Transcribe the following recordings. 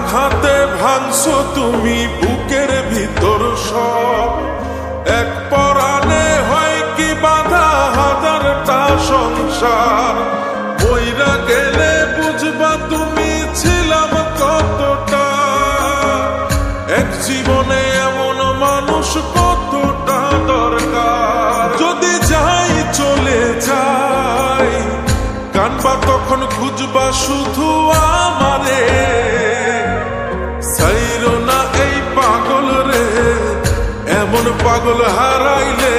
আঘাতে ভাঙছো তুমি বুকের ভিতর সব, এক পরাণে হয় কি বাধা হাজারটা সংসার। বইরা গেলে বুঝবা তুমি ছিলাম কতটা, এক জীবনে এমন মানুষ কতটা দরকার। যদি যাই চলে যাই কানবা তখন খুঁজবা শুধু আমারে, সাইরো না এই পাগল রে, এমন পাগল হারাইলে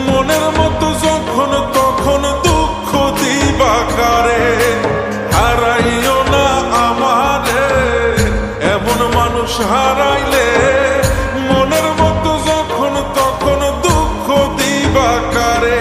মনের মতো যখন তখন দুঃখ দিবা কারে। হারাইও না আমারে, এমন মানুষ হারাইলে মনের মতো যখন তখন দুঃখ দিবা কারে।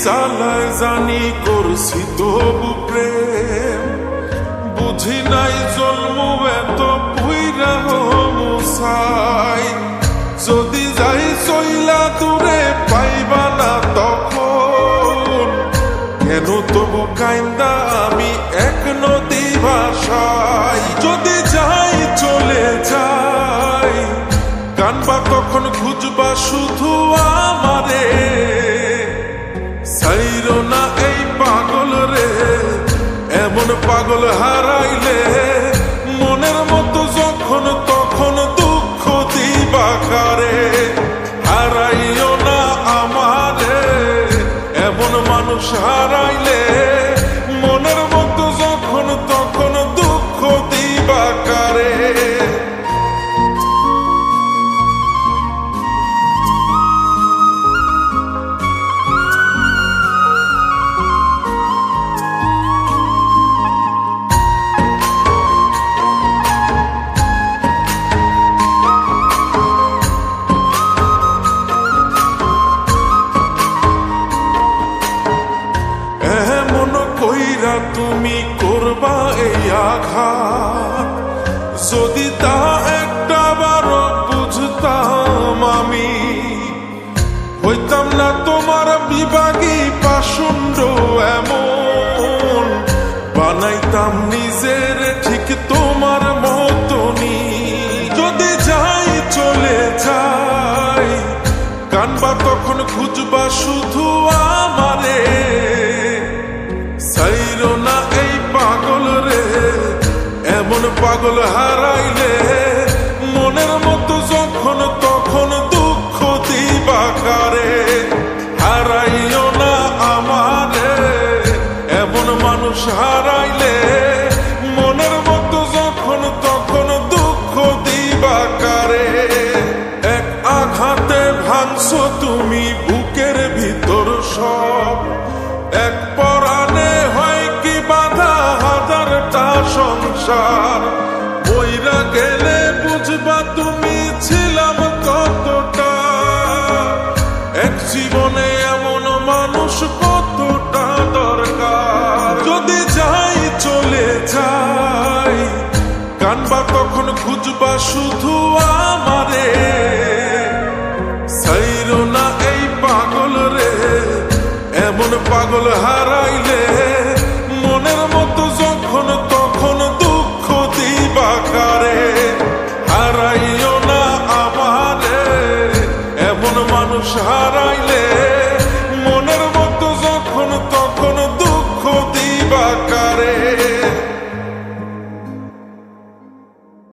জ্বালায় জানি করছি তবু প্রেম, বুঝি নাই জন্ম এত পুইরা মুসাই। যদি যাই চইলা দূরে পাইবা না তখন, কেন তবু কাইন্দা আমি এক নদী ভাষায়। যদি যাই চলে যাই কানবা তখন খুঁজবা শুধু আমারে, সাইরো না এই পাগল রে, এমন পাগল হারাইলে মনের মতো যখন তখন দুঃখ দিবা কারে। হারাইও না আমারে, এমন মানুষ হারাইলে মনের মতো যখন তখন দুঃখ দিবা কারে। তুমি করবা এই আঘাত, যদি তা একটা বারো বুঝতাম আমি, হইতাম না তোমার বিভাগী পাষণ্ড এমন, বানাইতাম নিজের ঠিক তোমার মতনি। যদি যাই চলে যাই কানবা তখন খুঁজবা শুধু আমারে, সাইরো না এই পাগল রে, এমন পাগল হারাইলে মনের মতো যখন তখন দুঃখ দিবা কারে। হারাইও না আমারে, এমন মানুষ হারাইলে মনের মতো যখন তখন দুঃখ দিবা কারে। এক আঘাতে ভাঙছো তুমি বুকের ভিতর সব, এক পরাণে হয় কি বাধা হাজারটা সংসার। বইরা গেলে বুঝবা তুমি ছিলাম কতটা, এক জীবনে এমন মানুষ কতটা দরকার। যদি যাই চলে যাই কানবা তখন খুঁজবা শুধু আমারে, সাইরো না এই পাগল রে, এমন পাগল হারাইলে মনের মতো যখন তখন দুঃখ দিবা কারে। হারাইও না আমারে, এমন মানুষ হারাইলে